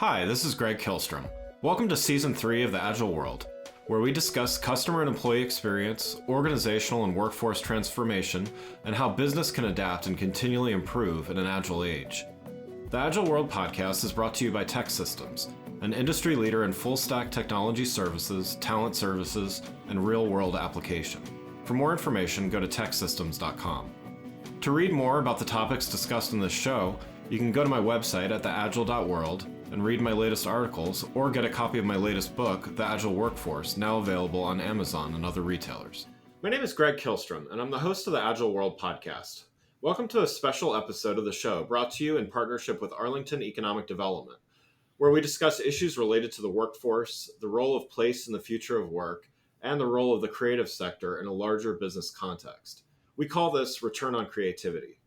Hi, this is Greg Kilstrom. Welcome to Season 3 of the Agile World, where we discuss customer and employee experience, organizational and workforce transformation, and how business can adapt and continually improve in an agile age. The Agile World podcast is brought to you by TEKsystems, an industry leader in full-stack technology services, talent services, and real-world application. For more information, go to teksystems.com. To read more about the topics discussed in this show, you can go to my website at theagile.world and read my latest articles, or get a copy of my latest book, The Agile Workforce, now available on Amazon and other retailers. My name is Greg Kilstrom, and I'm the host of the Agile World podcast. Welcome to a special episode of the show brought to you in partnership with Arlington Economic Development, where we discuss issues related to the workforce, the role of place in the future of work, and the role of the creative sector in a larger business context. We call this Return on Creativity.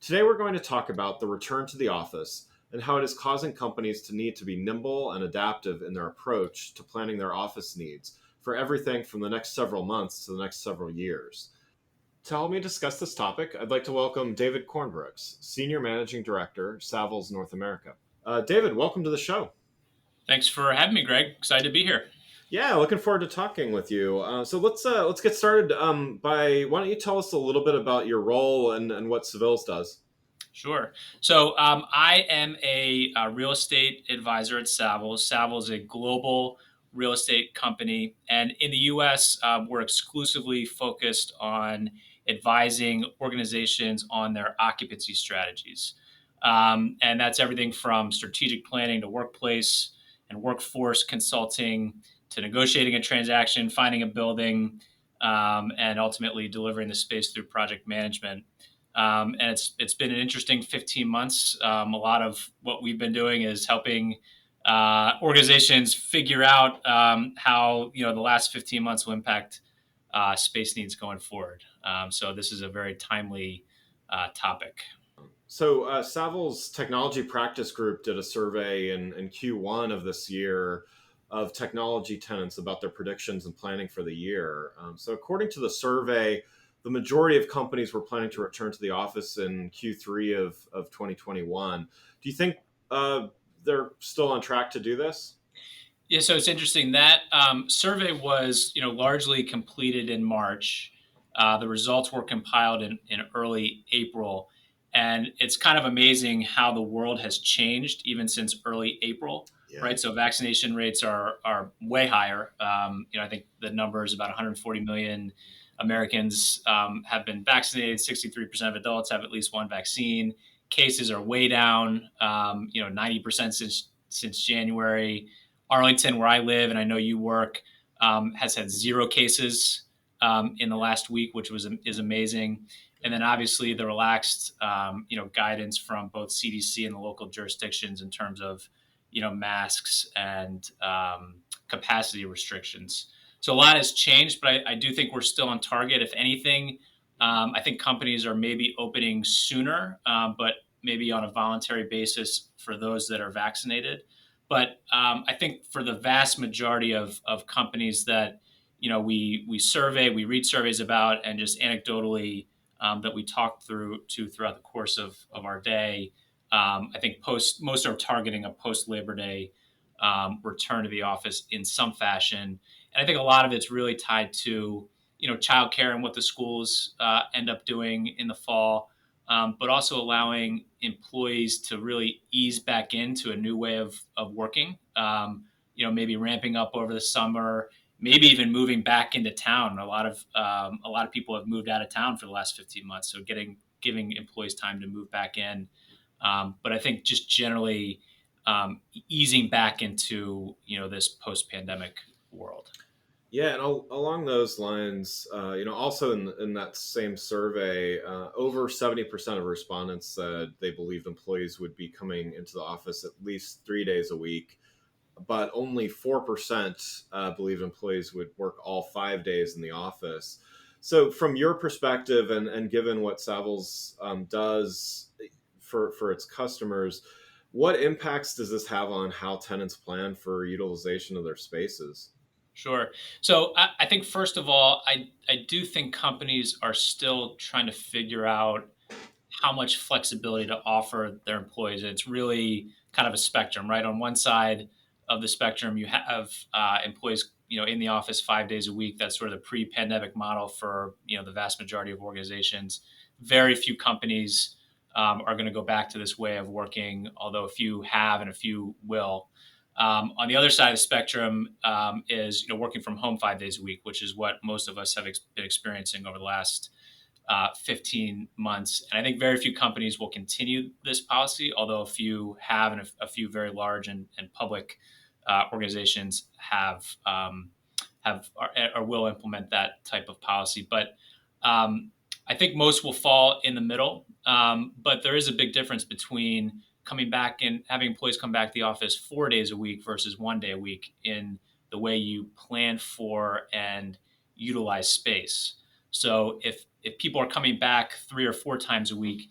Today we're going to talk about the return to the office and how it is causing companies to need to be nimble and adaptive in their approach to planning their office needs for everything from the next several months to the next several years. To help me discuss this topic, I'd like to welcome David Cornbrooks, Senior Managing Director, Savills North America. David, welcome to the show. Thanks for having me, Greg. Excited to be here. Yeah, looking forward to talking with you. So let's get started by why don't you tell us a little bit about your role and what Savills does? Sure. So I am a real estate advisor at Savills. Savills is a global real estate company. And in the U.S., we're exclusively focused on advising organizations on their occupancy strategies. And that's everything from strategic planning to workplace and workforce consulting to negotiating a transaction, finding a building, and ultimately delivering the space through project management. And it's been an interesting 15 months. A lot of what we've been doing is helping organizations figure out how the last 15 months will impact space needs going forward. So this is a very timely topic. So Savills Technology Practice Group did a survey in Q1 of this year of technology tenants about their predictions and planning for the year. So according to the survey, the majority of companies were planning to return to the office in Q3 of 2021. Do you think they're still on track to do this? Yeah, so it's interesting. That survey was largely completed in March. The results were compiled in early April. And it's kind of amazing how the world has changed even since early April, right? So vaccination rates are way higher. I think the number is about 140 million Americans have been vaccinated. 63% of adults have at least one vaccine. Cases are way down, 90% since January. Arlington, where I live and I know you work, has had 0 cases in the last week, which is amazing. And then obviously the relaxed, guidance from both CDC and the local jurisdictions in terms of, masks and capacity restrictions. So a lot has changed, but I do think we're still on target. If anything, I think companies are maybe opening sooner, but maybe on a voluntary basis for those that are vaccinated. But I think for the vast majority of companies that we survey, we read surveys about, and just anecdotally that we talked throughout the course of our day, I think most are targeting a post Labor Day return to the office in some fashion. And I think a lot of it's really tied to, childcare and what the schools end up doing in the fall, but also allowing employees to really ease back into a new way of working, maybe ramping up over the summer, maybe even moving back into town. A lot of people have moved out of town for the last 15 months. So giving employees time to move back in. But I think just generally easing back into, this post-pandemic world. Yeah, and along those lines, also in that same survey, over 70% of respondents said they believed employees would be coming into the office at least 3 days a week, but only 4% believed employees would work all 5 days in the office. So from your perspective and given what Savills does for its customers, what impacts does this have on how tenants plan for utilization of their spaces? Sure. So I think, first of all, I do think companies are still trying to figure out how much flexibility to offer their employees. It's really kind of a spectrum, right? On one side of the spectrum, you have employees, in the office 5 days a week. That's sort of the pre-pandemic model for the vast majority of organizations. Very few companies are going to go back to this way of working, although a few have and a few will. On the other side of the spectrum is working from home 5 days a week, which is what most of us have been experiencing over the last 15 months. And I think very few companies will continue this policy, although a few have, and a few very large and public organizations have or will implement that type of policy. But I think most will fall in the middle. But there is a big difference between coming back and having employees come back to the office 4 days a week versus 1 day a week in the way you plan for and utilize space. So if people are coming back 3 or 4 times a week,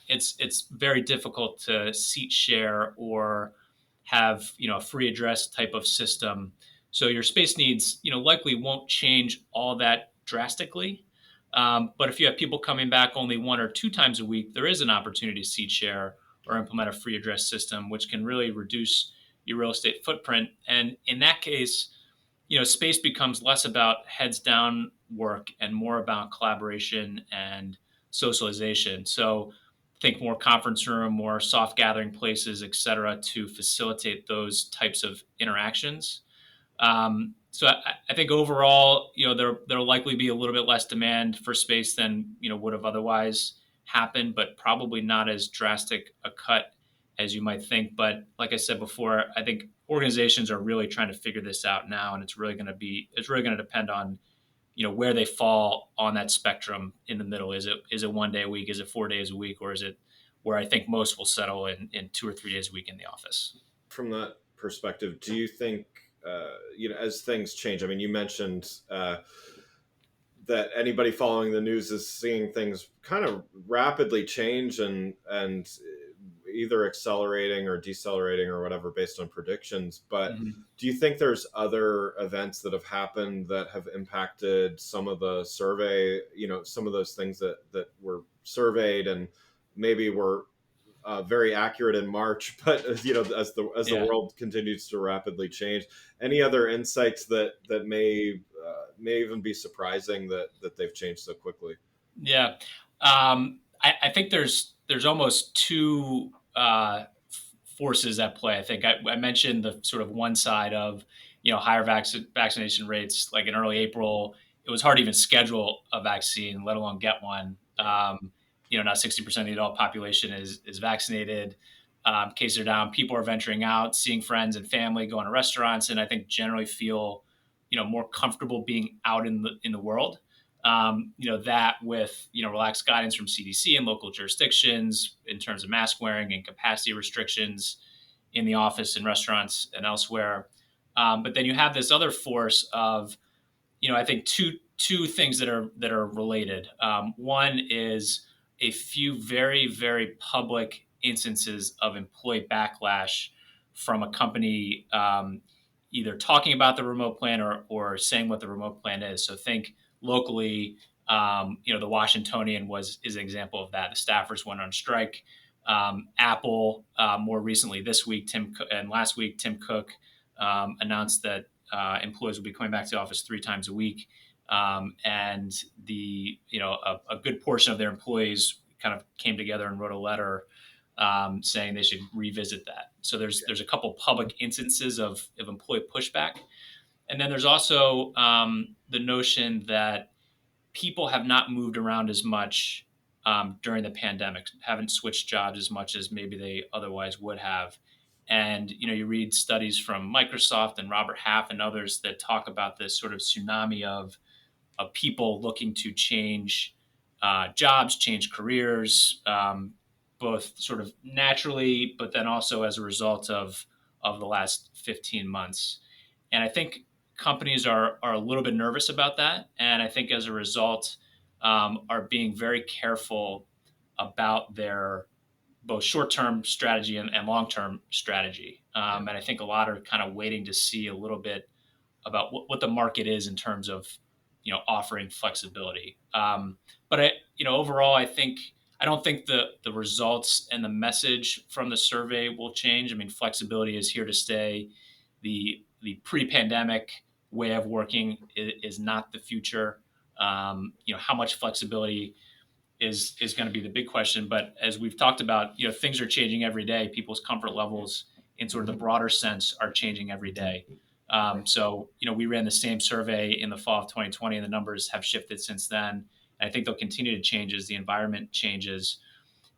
it's very difficult to seat share or have a free address type of system. So your space needs likely won't change all that drastically. But if you have people coming back only 1 or 2 times a week, there is an opportunity to seat share or implement a free address system, which can really reduce your real estate footprint. And in that case, space becomes less about heads down work and more about collaboration and socialization. So think more conference room, more soft gathering places, et cetera, to facilitate those types of interactions. So I think overall, there'll likely be a little bit less demand for space than would have otherwise happened, but probably not as drastic a cut as you might think. But like I said before, I think organizations are really trying to figure this out now, and it's really going to depend on where they fall on that spectrum in the middle. Is it 1 day a week? Is it 4 days a week? Or is it where I think most will settle in 2 or 3 days a week in the office? From that perspective, do you think, as things change, I mean, you mentioned that anybody following the news is seeing things kind of rapidly change and either accelerating or decelerating or whatever based on predictions. But do you think there's other events that have happened that have impacted some of the survey, some of those things that were surveyed and maybe were very accurate in March, but as the world continues to rapidly change, any other insights that may even be surprising that they've changed so quickly? Yeah, I think there's almost two forces at play. I think I mentioned the sort of one side of higher vaccination rates. Like in early April, it was hard to even schedule a vaccine, let alone get one. Now 60% of the adult population is vaccinated. Cases are down. People are venturing out, seeing friends and family, going to restaurants, and I think generally feel more comfortable being out in the world. That with relaxed guidance from CDC and local jurisdictions in terms of mask wearing and capacity restrictions in the office and restaurants and elsewhere. But then you have this other force of I think two things that are related. One is a few very, very public instances of employee backlash from a company either talking about the remote plan or saying what the remote plan is. So think locally, the Washingtonian is an example of that. The staffers went on strike. Apple, more recently this week, and last week, Tim Cook announced that employees will be coming back to the office 3 times a week. And a good portion of their employees kind of came together and wrote a letter saying they should revisit that. So there's a couple public instances of employee pushback. And then there's also the notion that people have not moved around as much during the pandemic, haven't switched jobs as much as maybe they otherwise would have. And you read studies from Microsoft and Robert Half and others that talk about this sort of tsunami of people looking to change jobs, change careers, both sort of naturally, but then also as a result of the last 15 months. And I think companies are a little bit nervous about that. And I think as a result, are being very careful about their both short-term strategy and long-term strategy. And I think a lot are kind of waiting to see a little bit about what the market is in terms of, offering flexibility. But overall, I I don't think the results and the message from the survey will change. I mean, flexibility is here to stay. The pre-pandemic way of working is not the future. How much flexibility is going to be the big question. But as we've talked about, things are changing every day. People's comfort levels in sort of the broader sense are changing every day. We ran the same survey in the fall of 2020, and the numbers have shifted since then. And I think they'll continue to change as the environment changes.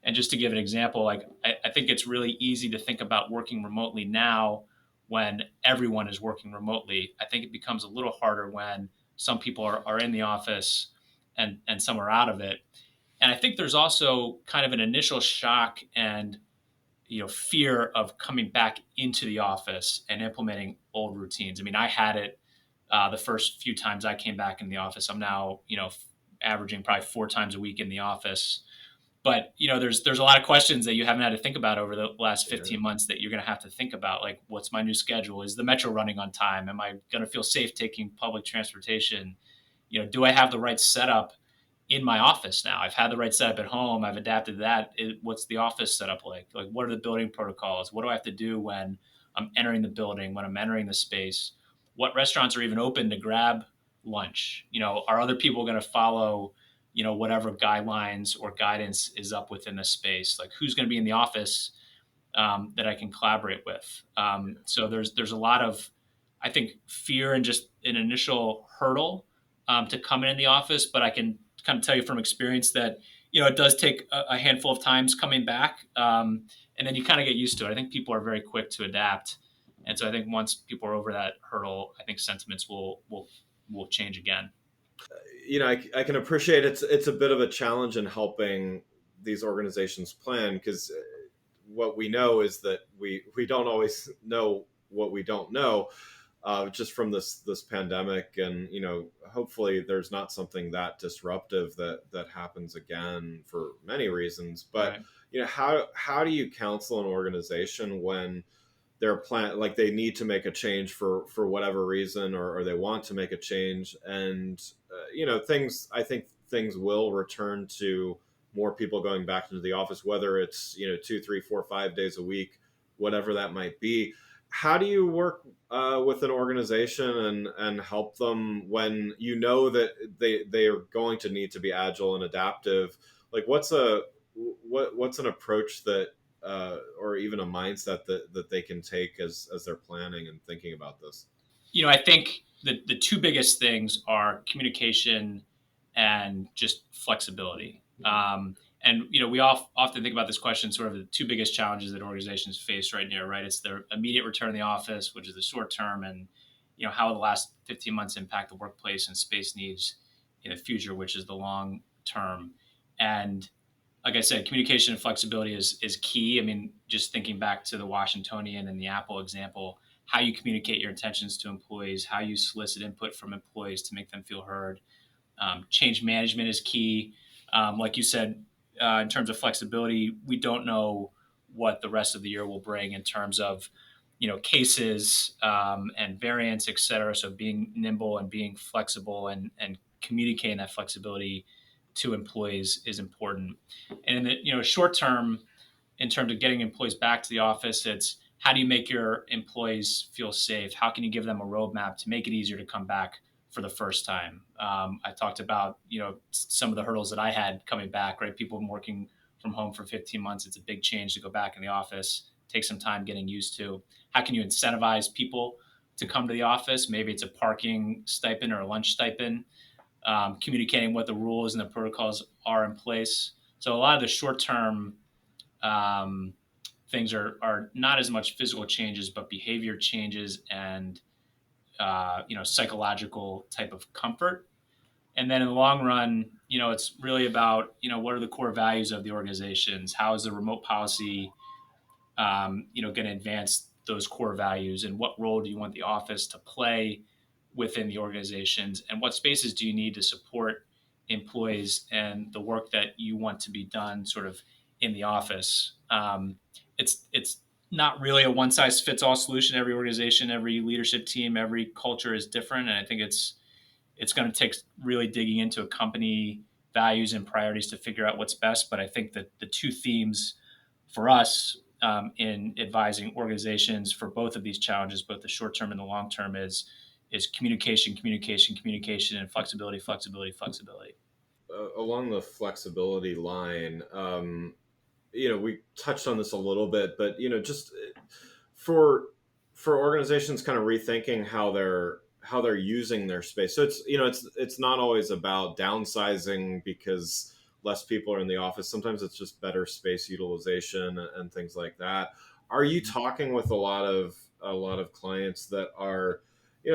And just to give an example, I think it's really easy to think about working remotely now when everyone is working remotely. I think it becomes a little harder when some people are in the office and some are out of it. And I think there's also kind of an initial shock and fear of coming back into the office and implementing old routines. I mean, I had it the first few times I came back in the office. I'm now averaging probably 4 times a week in the office. But there's a lot of questions that you haven't had to think about over the last 15 months that you're going to have to think about. Like, what's my new schedule? Is the metro running on time? Am I going to feel safe taking public transportation? Do I have the right setup in my office now? I've had the right setup at home. I've adapted to that. What's the office setup like? Like, what are the building protocols? What do I have to do when I'm entering the building, when I'm entering the space? What restaurants are even open to grab lunch? Are other people going to follow whatever guidelines or guidance is up within the space? Like, who's going to be in the office that I can collaborate with? So there's a lot of, I think, fear and just an initial hurdle to come in the office. But I can kind of tell you from experience that it does take a handful of times coming back, and then you kind of get used to it. I think people are very quick to adapt, and so I think once people are over that hurdle, I think sentiments will change again. I can appreciate it's a bit of a challenge in helping these organizations plan, because what we know is that we don't always know what we don't know, just from this pandemic. And hopefully there's not something that disruptive that happens again for many reasons. But Right. how do you counsel an organization when they're like they need to make a change for whatever reason, or they want to make a change, and things, I think things will return to more people going back into the office, whether it's 2, 3, 4, 5 days a week, whatever that might be. How do you work with an organization and help them when that they are going to need to be agile and adaptive? Like, what's an approach that or even a mindset that they can take as they're planning and thinking about this? I think the two biggest things are communication and just flexibility. And we often think about this question, sort of the two biggest challenges that organizations face right now, right? It's their immediate return to the office, which is the short term, and how the last 15 months impact the workplace and space needs in the future, which is the long term. And like I said, communication and flexibility is key. I mean, just thinking back to the Washingtonian and the Apple example, how you communicate your intentions to employees, how you solicit input from employees to make them feel heard. Change management is key. Like you said, in terms of flexibility, we don't know what the rest of the year will bring in terms of cases and variants, et cetera. So being nimble and being flexible and communicating that flexibility to employees is important. And in the short term, in terms of getting employees back to the office, it's how do you make your employees feel safe? How can you give them a roadmap to make it easier to come back for the first time? I talked about some of the hurdles that I had coming back. Right, people have been working from home for 15 months. It's a big change to go back in the office. Take some time getting used to. How can you incentivize people to come to the office? Maybe it's a parking stipend or a lunch stipend. Communicating what the rules and the protocols are in place. So a lot of the short-term things are not as much physical changes, but behavior changes and psychological type of comfort. And then in the long run, it's really about what are the core values of the organizations? How is the remote policy going to advance those core values, and what role do you want the office to play within the organizations, and what spaces do you need to support employees and the work that you want to be done sort of in the office. It's not really a one size fits all solution. Every organization, every leadership team, every culture is different, and I think it's going to take really digging into a company values and priorities to figure out what's best. But I think that the two themes for us in advising organizations for both of these challenges, both the short term and the long term, is communication, communication, communication, and flexibility, flexibility, flexibility. Along the flexibility line, we touched on this a little bit, but just for organizations kind of rethinking how they're using their space. So it's not always about downsizing because less people are in the office. Sometimes it's just better space utilization and things like that. Are you talking with a lot of clients that are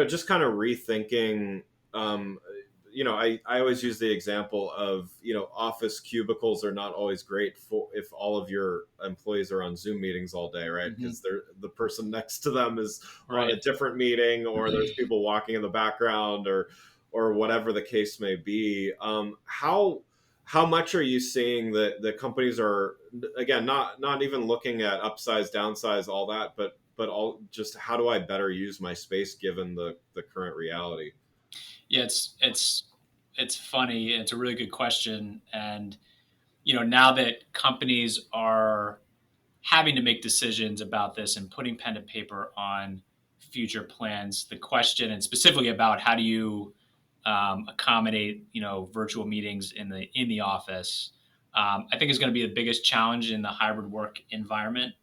just kind of rethinking? I always use the example of, office cubicles are not always great for if all of your employees are on Zoom meetings all day, right? Mm-hmm. Because the person next to them is on Right. a different meeting, or there's people walking in the background, or whatever the case may be. How much are you seeing that the companies are, again, not even looking at upsize, downsize, all that, but all just how do I better use my space given the current reality? Yeah, it's funny. It's a really good question, and now that companies are having to make decisions about this and putting pen to paper on future plans, the question, and specifically about how do you accommodate virtual meetings in the office, I think is going to be the biggest challenge in the hybrid work environment.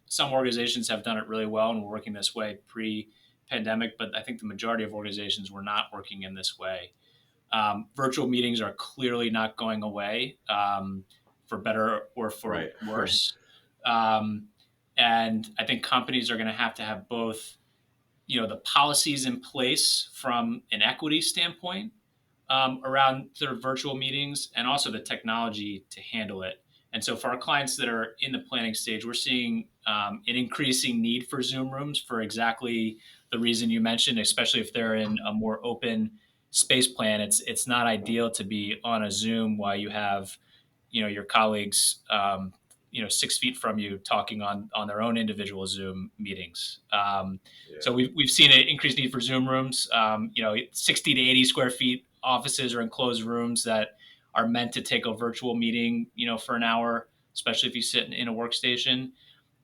Some organizations have done it really well and were working this way pre-pandemic, but I think the majority of organizations were not working in this way. Virtual meetings are clearly not going away, for better or for Right. Right. worse. Um, and I think companies are going to have both, the policies in place from an equity standpoint around sort of virtual meetings, and also the technology to handle it. And so for our clients that are in the planning stage, we're seeing an increasing need for Zoom rooms for exactly the reason you mentioned, especially if they're in a more open space plan. It's not ideal to be on a Zoom while you have your colleagues 6 feet from you talking on their own individual Zoom meetings. So Yeah. we've seen an increased need for Zoom rooms. 60 to 80 square feet offices or enclosed rooms that are meant to take a virtual meeting, for an hour, especially if you sit in a workstation.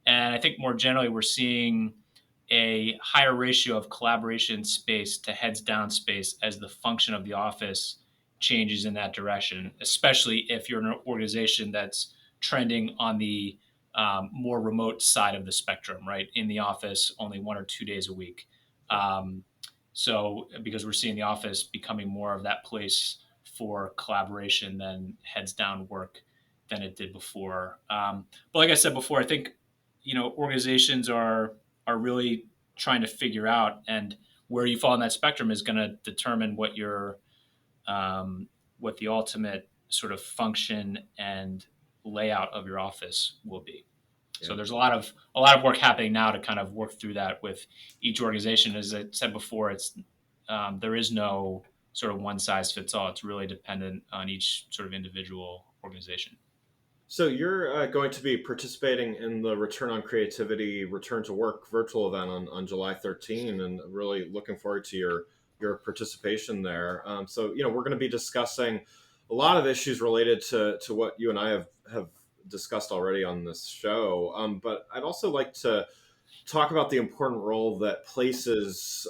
And I think more generally, we're seeing a higher ratio of collaboration space to heads down space as the function of the office changes in that direction, especially if you're an organization that's trending on the more remote side of the spectrum, right? In the office only 1 or 2 days a week. So, because we're seeing the office becoming more of that place for collaboration than heads down work than it did before. But like I said before, I think organizations are really trying to figure out, and where you fall in that spectrum is going to determine what the ultimate sort of function and layout of your office will be. Yeah. So there's a lot of work happening now to kind of work through that with each organization. As I said before, there is no sort of one size fits all. It's really dependent on each sort of individual organization. So you're going to be participating in the Return on Creativity Return to Work virtual event on July 13, and really looking forward to your participation there. So we're going to be discussing a lot of issues related to what you and I have discussed already on this show. But I'd also like to talk about the important role that places,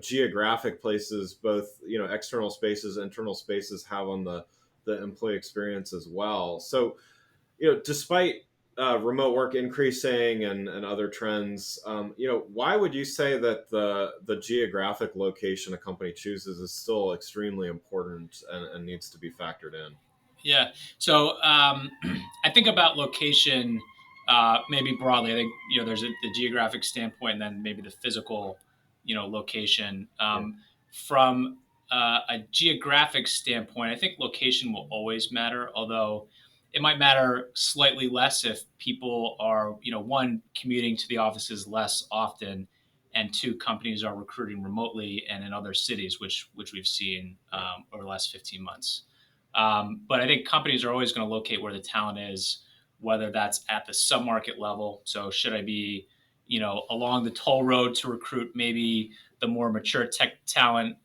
geographic places, both external spaces, internal spaces, have on the employee experience as well. So despite remote work increasing and other trends, why would you say that the geographic location a company chooses is still extremely important and needs to be factored in? Yeah. So I think about location maybe broadly. I think there's the geographic standpoint, and then maybe the physical location. Yeah. From a geographic standpoint, I think location will always matter, although it might matter slightly less if people are one, commuting to the offices less often, and two, companies are recruiting remotely and in other cities, which we've seen over the last 15 months. But I think companies are always going to locate where the talent is, whether that's at the submarket level. So should I be, along the toll road to recruit maybe the more mature tech talent,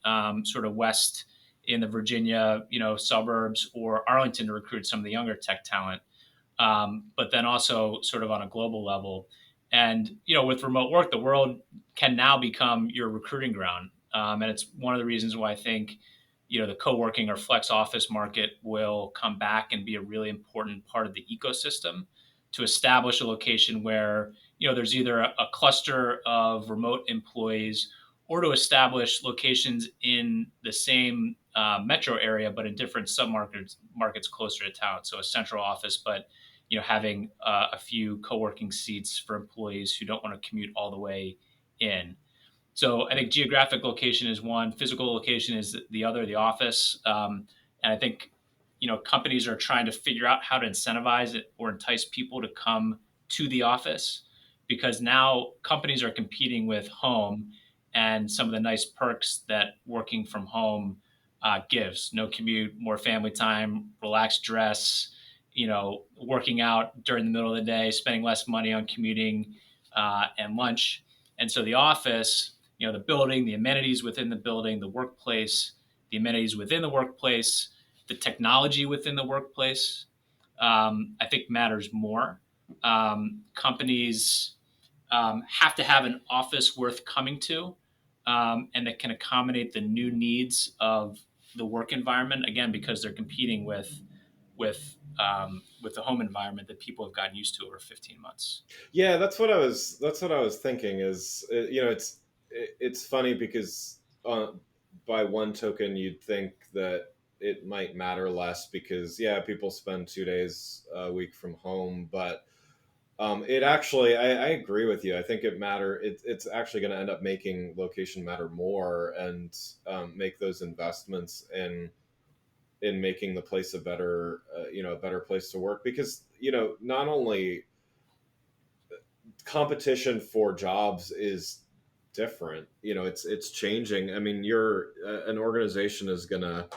sort of west in the Virginia, suburbs, or Arlington to recruit some of the younger tech talent. But then also sort of on a global level. And with remote work, the world can now become your recruiting ground, and it's one of the reasons why I think the co-working or flex office market will come back and be a really important part of the ecosystem to establish a location where there's either a cluster of remote employees, or to establish locations in the same metro area but in different markets closer to town. So a central office, but having a few co-working seats for employees who don't want to commute all the way in. So I think geographic location is one, physical location is the other, the office. And I think companies are trying to figure out how to incentivize it or entice people to come to the office, because now companies are competing with home and some of the nice perks that working from home gives: no commute, more family time, relaxed dress, working out during the middle of the day, spending less money on commuting and lunch. And so the office, the building, the amenities within the building, the workplace, the amenities within the workplace, the technology within the workplace, I think matters more. Companies have to have an office worth coming to, and that can accommodate the new needs of the work environment. Again, because they're competing with the home environment that people have gotten used to over 15 months. Yeah, that's what I was thinking. Is it's funny because by one token you'd think that it might matter less because yeah, people spend 2 days a week from home, but it actually, I agree with you. I think it's actually going to end up making location matter more, and make those investments in making the place a better, a better place to work, because not only competition for jobs is different, it's changing. I mean, you're an organization is going to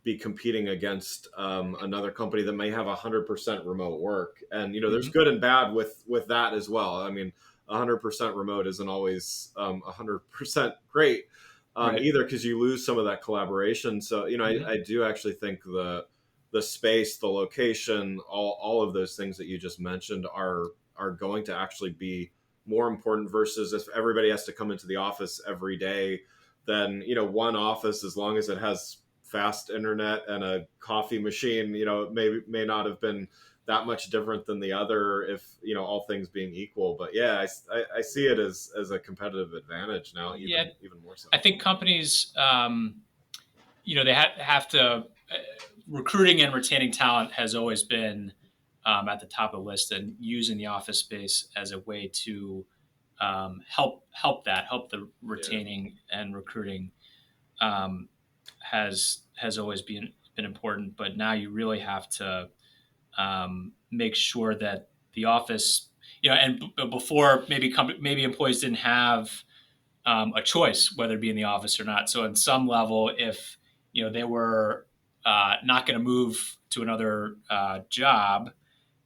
be competing against another company that may have 100% remote work, and there's Mm-hmm. good and bad with that as well. I mean, 100% remote isn't always 100% great, Right. either, because you lose some of that collaboration. So Mm-hmm. I do actually think the space, the location, all of those things that you just mentioned are going to actually be more important, versus if everybody has to come into the office every day, then one office, as long as it has fast internet and a coffee machine, may not have been that much different than the other, if all things being equal. But yeah, I see it as a competitive advantage now, Yeah, even more so. I think companies, they have to. Recruiting and retaining talent has always been at the top of the list, and using the office space as a way to help the Yeah. retaining and recruiting um, has always been important. But now you really have to make sure that the office, and before maybe employees didn't have a choice whether to be in the office or not. So, on some level, if they were not going to move to another job,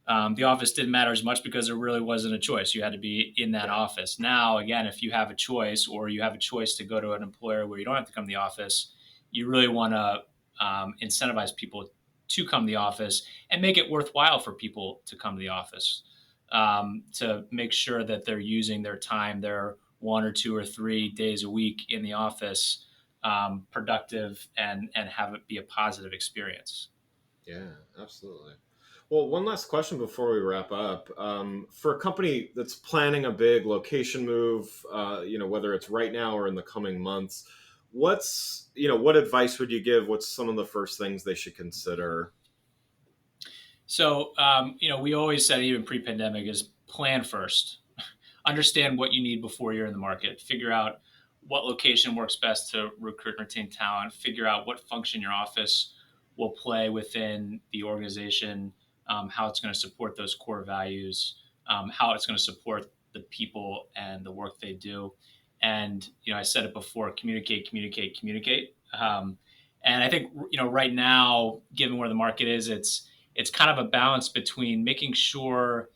the office didn't matter as much because there really wasn't a choice. You had to be in that Yeah. office. Now, again, if you have a choice, or you have a choice to go to an employer where you don't have to come to the office, you really want to incentivize people to come to the office and make it worthwhile for people to come to the office, to make sure that they're using their time, their 1 or 2 or 3 days a week in the office, productive, and have it be a positive experience. Yeah, absolutely. Well, one last question before we wrap up. For a company that's planning a big location move, whether it's right now or in the coming months, what advice would you give? What's some of the first things they should consider? So, we always said, even pre-pandemic, is plan first. Understand what you need before you're in the market. Figure out what location works best to recruit and retain talent. Figure out what function your office will play within the organization, how it's going to support those core values, how it's going to support the people and the work they do. And I said it before: communicate, communicate, communicate. And I think right now, given where the market is, it's kind of a balance between making sure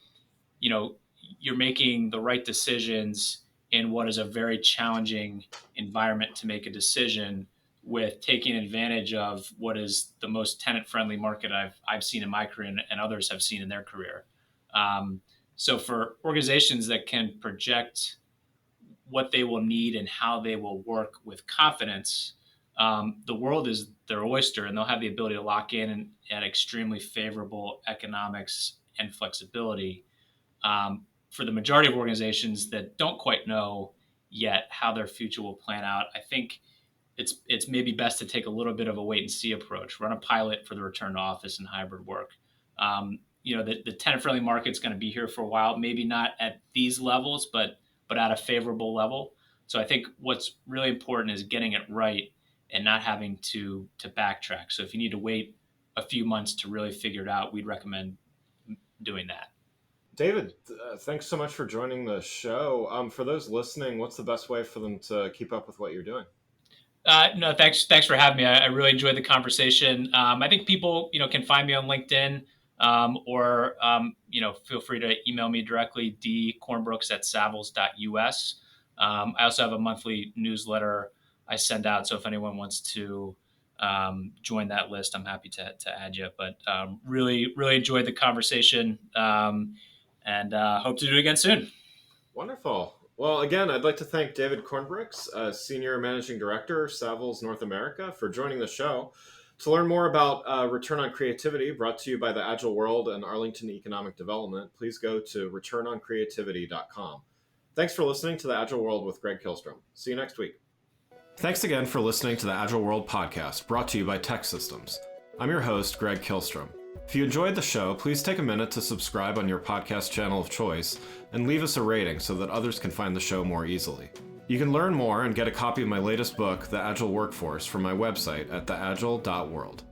you know you're making the right decisions in what is a very challenging environment to make a decision, with taking advantage of what is the most tenant-friendly market I've seen in my career and others have seen in their career. So for organizations that can project what they will need and how they will work with confidence, the world is their oyster, and they'll have the ability to lock in at extremely favorable economics and flexibility. For the majority of organizations that don't quite know yet how their future will plan out, I think it's maybe best to take a little bit of a wait and see approach. Run a pilot for the return to office and hybrid work. The tenant-friendly market's going to be here for a while, maybe not at these levels, but at a favorable level. So I think what's really important is getting it right and not having to backtrack. So if you need to wait a few months to really figure it out, we'd recommend doing that. David, thanks so much for joining the show. For those listening, what's the best way for them to keep up with what you're doing? No, thanks for having me. I really enjoyed the conversation. I think people, can find me on LinkedIn, or feel free to email me directly, dcornbrooks@savills.us. I also have a monthly newsletter I send out, so if anyone wants to join that list, I'm happy to add you. But really enjoyed the conversation, and hope to do it again soon. Wonderful. Well, again, I'd like to thank David Cornbrooks, Senior Managing Director, Savills North America, for joining the show. To learn more about Return on Creativity, brought to you by the Agile World and Arlington Economic Development, please go to returnoncreativity.com. Thanks for listening to the Agile World with Greg Kihlstrom. See you next week. Thanks again for listening to the Agile World podcast, brought to you by Tech Systems. I'm your host, Greg Kihlstrom. If you enjoyed the show, please take a minute to subscribe on your podcast channel of choice and leave us a rating so that others can find the show more easily. You can learn more and get a copy of my latest book, The Agile Workforce, from my website at theagile.world.